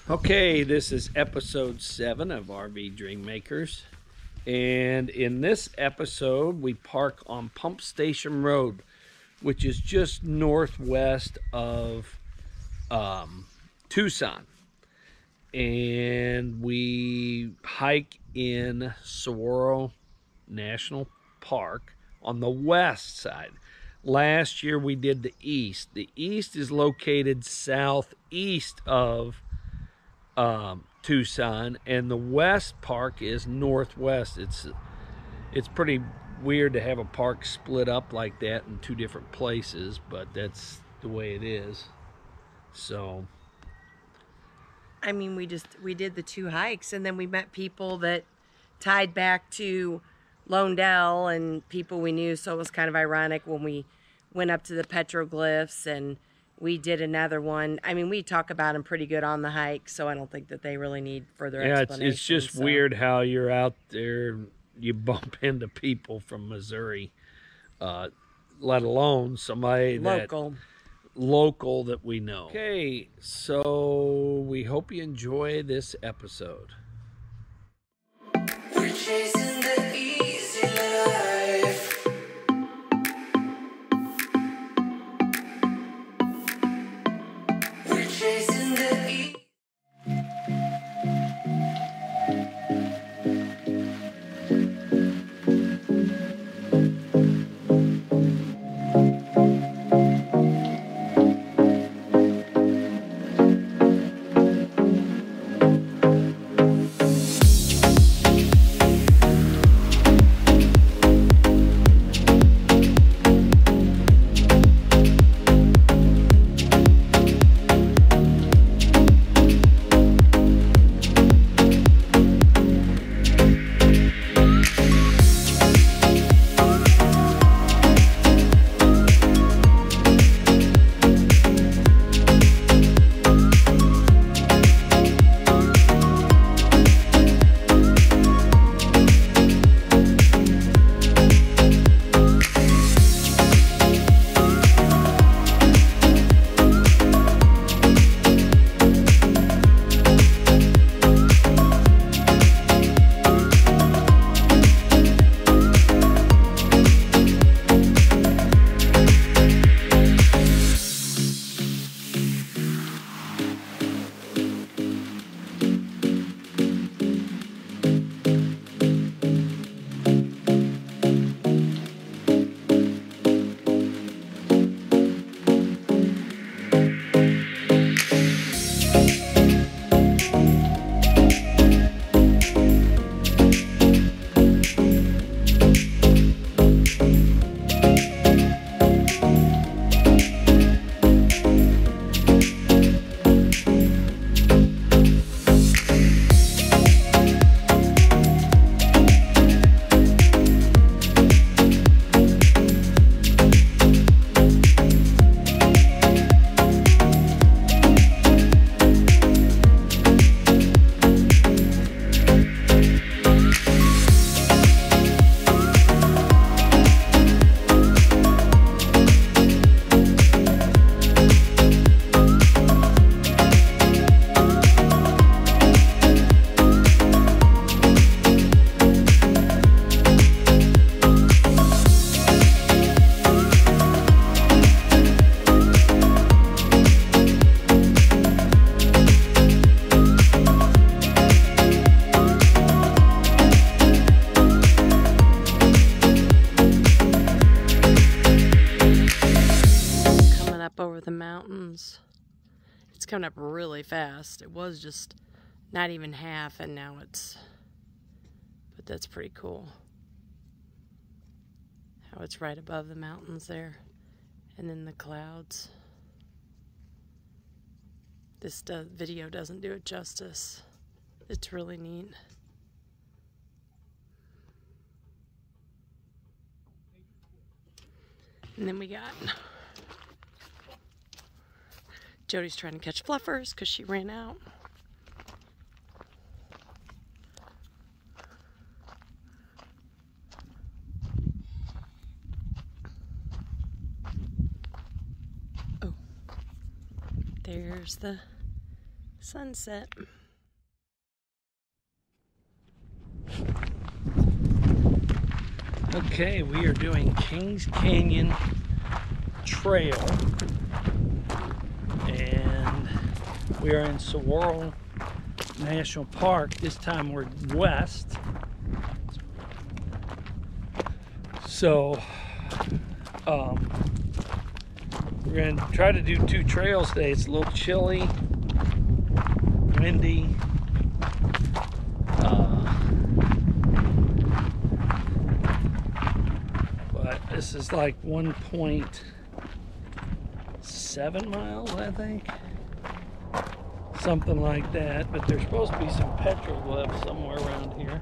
Okay, this is episode 7 of RV Dream Makers. And in this episode, we park on Pump Station Road, which is just northwest of Tucson. And we hike in Saguaro National Park on the west side. Last year we did the east. The east is located southeast of Tucson, and the west park is northwest. It's pretty weird to have a park split up like that in two different places, but that's the way it is. So I mean, we did the 2 hikes, and then we met people that tied back to Londell and people we knew, so it was kind of ironic when we went up to the petroglyphs and we did another one. I mean, we talk about them pretty good on the hike, so I don't think that they really need further explanation. Yeah, it's just weird how you're out there, you bump into people from Missouri, let alone somebody local that we know. Okay, so we hope you enjoy this episode. We're chasing the easy life. We're chasing the easy. over the mountains. It's coming up really fast. It was just not even half, and now it's, but that's pretty cool. How it's right above the mountains there, and then the clouds. This video doesn't do it justice. It's really neat. And then we got Jody's trying to catch fluffers because she ran out. Oh, there's the sunset. Okay, we are doing Kings Canyon Trail, and we are in Saguaro National Park. This time we're west. So, we're going to try to do 2 trails today. It's a little chilly, windy. But this is like 1.7 miles, I think. Something like that. But there's supposed to be some petroglyphs somewhere around here.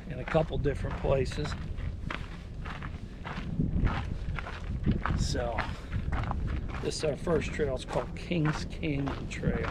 In a couple different places. So, this is our first trail. It's called Kings Canyon Trail.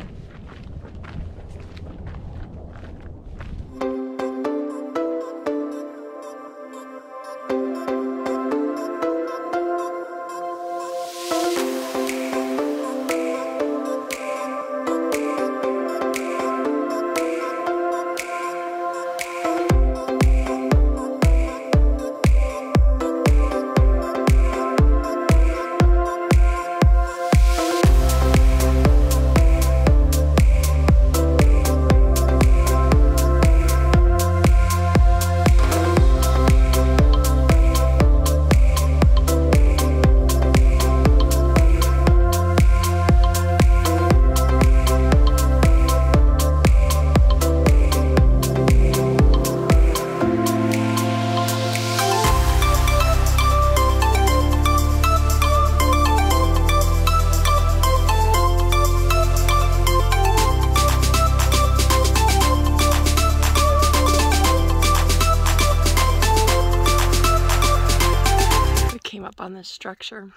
On this structure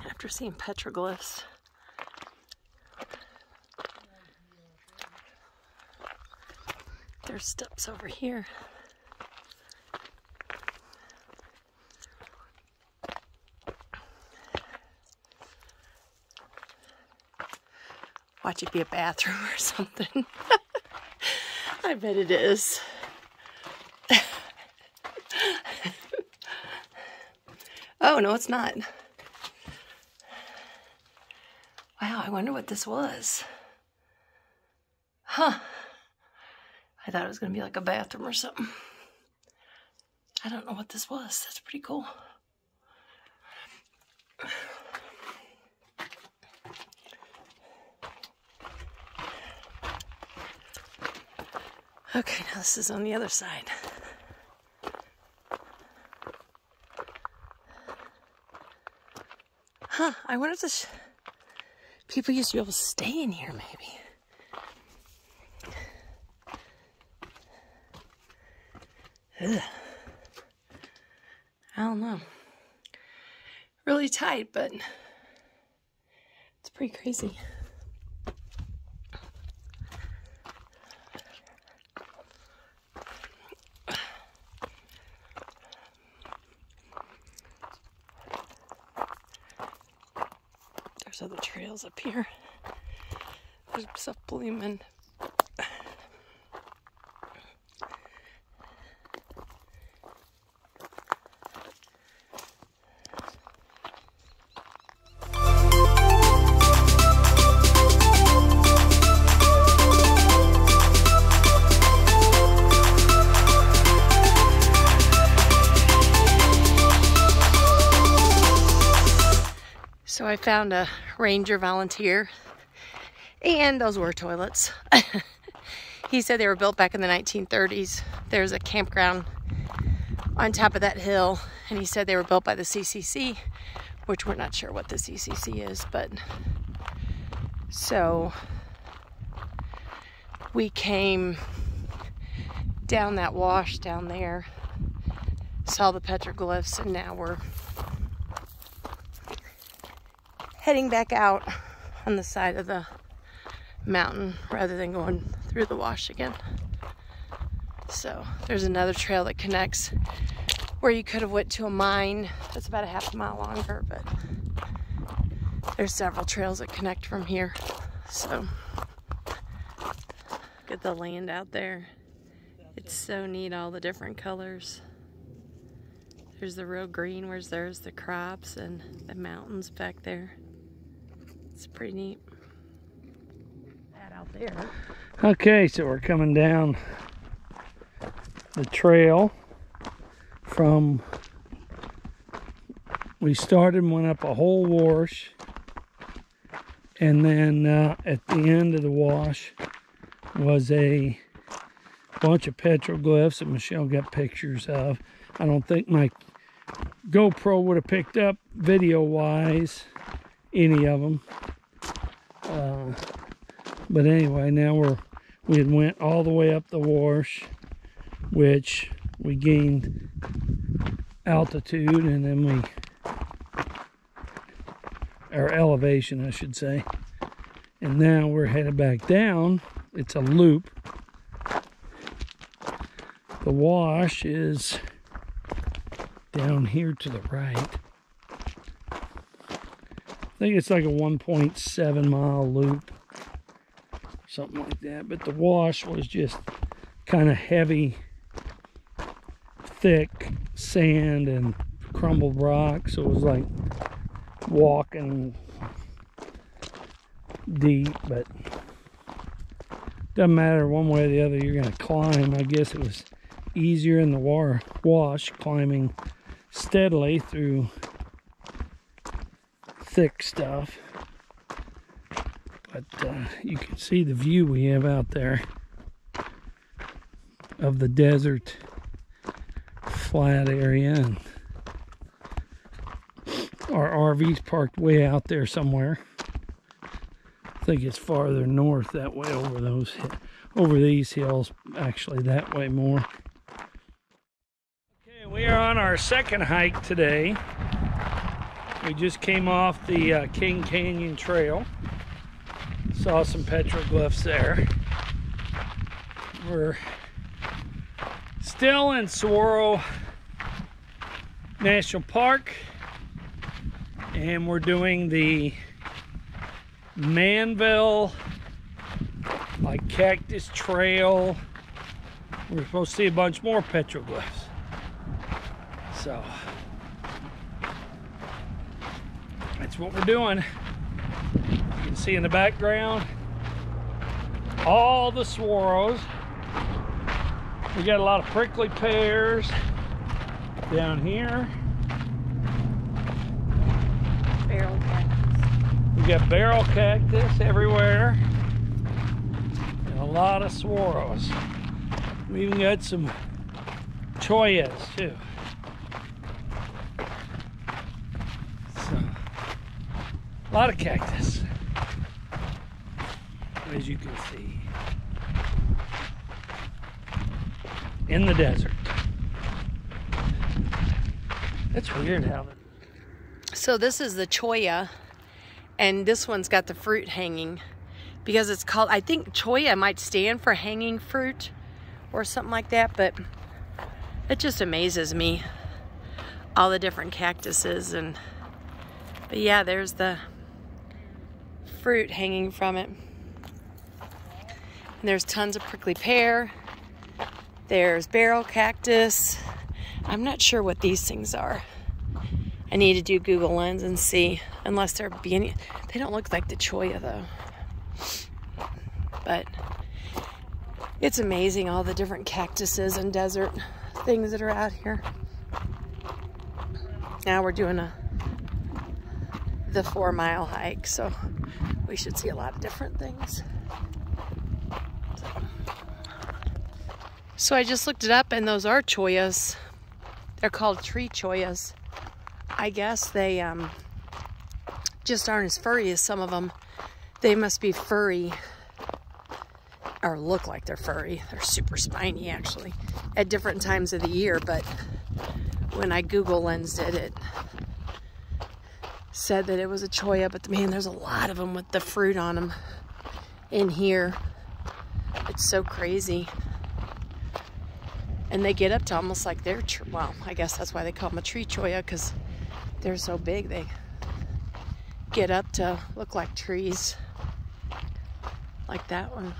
after seeing petroglyphs. There's steps over here. Watch it be a bathroom or something. I bet it is. Oh, no, it's not. Wow, I wonder what this was. Huh. I thought it was going to be like a bathroom or something. I don't know what this was. That's pretty cool. Okay, now this is on the other side. Huh, I wonder if this people used to be able to stay in here, maybe. Ugh. I don't know. Really tight, but it's pretty crazy. There's other trails up here. There's stuff blooming. So I found a ranger volunteer, and those were toilets. He said they were built back in the 1930s. There's a campground on top of that hill, and he said they were built by the CCC, which we're not sure what the CCC is, but so we came down that wash down there, saw the petroglyphs, and now we're heading back out on the side of the mountain rather than going through the wash again. So there's another trail that connects where you could have went to a mine that's about a half a mile longer, but There's several trails that connect from here. So, look at the land out there. It's so neat, all the different colors. There's the real green, whereas there's the crops and the mountains back there. It's pretty neat. That out there. Okay, so we're coming down the trail from, we started and went up a whole wash, and then at the end of the wash was a bunch of petroglyphs that Michelle got pictures of. I don't think my GoPro would have picked up video-wise any of them. But anyway, now we had went all the way up the wash, which we gained altitude, and then or elevation, I should say. And now we're headed back down. It's a loop. The wash is down here to the right. I think it's like a 1.7 mile loop, something like that. But the wash was just kind of heavy, thick sand and crumbled rock, so it was like walking deep, but doesn't matter one way or the other, you're going to climb. I guess it was easier in the wash, climbing steadily through thick stuff. But you can see the view we have out there of the desert flat area, and our RV's parked way out there somewhere. I think it's farther north that way, over these hills, actually that way more. Okay, we are on our second hike today. We just came off the King Canyon Trail. Saw some petroglyphs there. We're still in Saguaro National Park, and we're doing the Manville, like Cactus Trail. We're supposed to see a bunch more petroglyphs. So that's what we're doing. You can see in the background all the saguaros. We got a lot of prickly pears down here. Barrel cactus. We got barrel cactus everywhere. And a lot of saguaros. We even got some choyas too. So, a lot of cactus, as you can see, in the desert. That's weird how So this is the choya, and this one's got the fruit hanging because it's called, I think choya might stand for hanging fruit or something like that, but it just amazes me, all the different cactuses. But yeah, there's the fruit hanging from it. And there's tons of prickly pear. There's barrel cactus. I'm not sure what these things are. I need to do Google Lens and see, unless there be any. They don't look like the choya though. But it's amazing all the different cactuses and desert things that are out here. Now we're doing the 4-mile hike, so we should see a lot of different things. So I just looked it up, and those are choyas. They're called tree choyas. I guess they just aren't as furry as some of them. They must be furry, or look like they're furry. They're super spiny, actually, at different times of the year. But when I Google Lensed it, it said that it was a choya. But man, there's a lot of them with the fruit on them in here. It's so crazy. And they get up to almost like they're, well, I guess that's why they call them a tree choya, because they're so big. They get up to look like trees, like that one.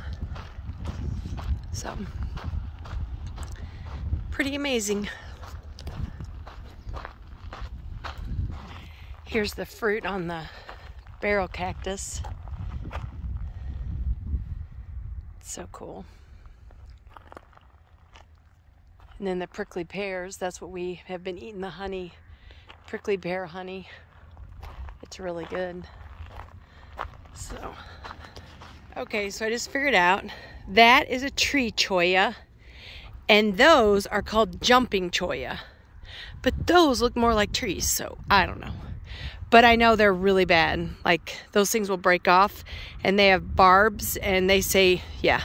So, pretty amazing. Here's the fruit on the barrel cactus. It's so cool. And then the prickly pears, that's what we have been eating, the honey, prickly pear honey. It's really good. So, okay, so I just figured out that is a tree cholla, and those are called jumping cholla. But those look more like trees, so I don't know. But I know they're really bad. Like, those things will break off, and they have barbs, and they say, yeah.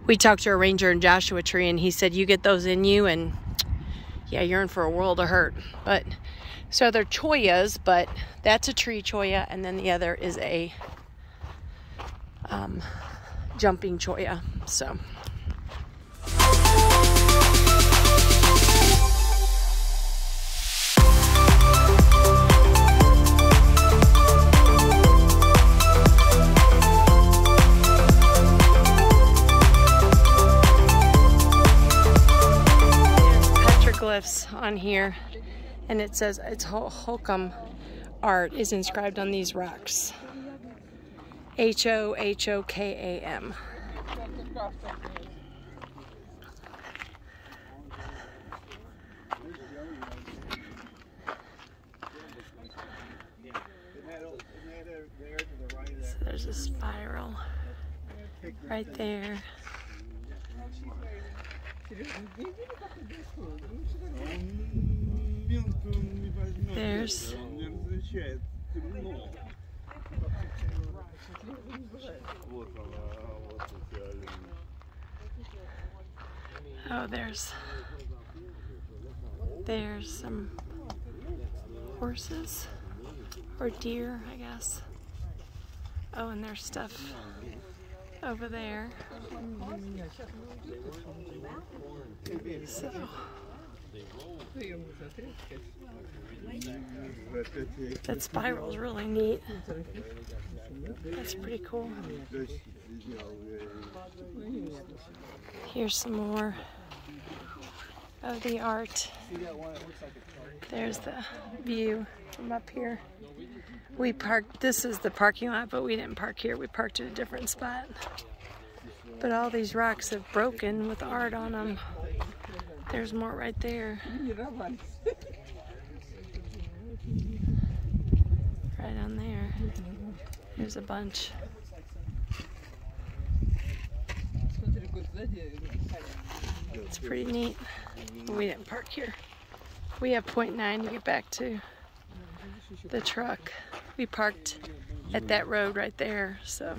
We talked to a ranger in Joshua Tree, and he said, you get those in you, and yeah, you're in for a world of hurt. But, so they're chollas, but that's a tree cholla, and then the other is a jumping cholla, so. On here, and it says it's Holcomb art is inscribed on these rocks. Hohokam. So there's a spiral right there. There's there's some horses or deer, I guess. Oh, and there's stuff over there. So that spiral is really neat. That's pretty cool. Here's some more of the art. There's the view from up here. We parked, this is the parking lot, but we didn't park here. We parked at a different spot. But all these rocks have broken with art on them. There's more right there. Right on there. There's a bunch. It's pretty neat. We didn't park here. We have 0.9 to get back to the truck. We parked at that road right there, so.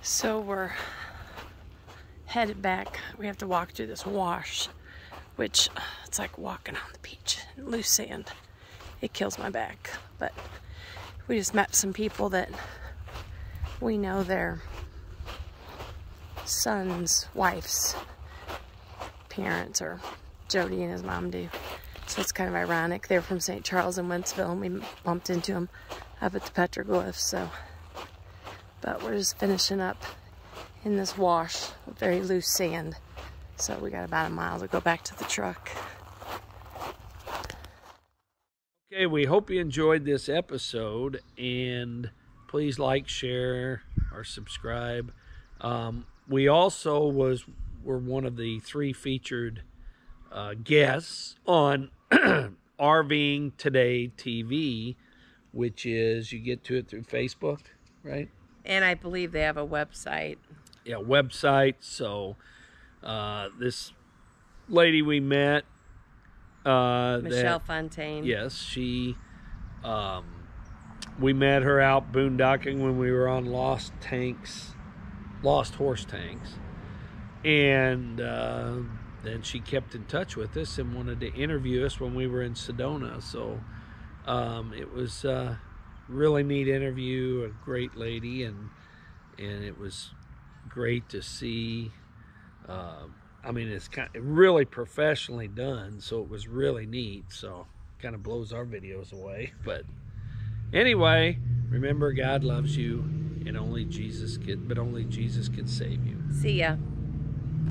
So we're headed back. We have to walk through this wash, which it's like walking on the beach in loose sand. It kills my back. But we just met some people that we know their son's wife's parents, or Jody and his mom do. So it's kind of ironic. They're from St. Charles and Wentzville, and we bumped into them up at the petroglyphs. So, but we're just finishing up in this wash with very loose sand. So we got about a mile to go back to the truck. Okay, we hope you enjoyed this episode, and please like, share, or subscribe. We also were one of the 3 featured guests on RVing Today TV, which is, you get to it through Facebook, right? And I believe they have a website. Yeah, website. So this lady we met, Michelle Fontaine. Yes, she. We met her out boondocking when we were on Lost Horse Tanks, and then she kept in touch with us and wanted to interview us when we were in Sedona. So It was a really neat interview, a great lady, and it was great to see. I mean, it's kind of really professionally done, so it was really neat. So kind of blows our videos away. But anyway, remember, God loves you, and only Jesus can save you. See ya.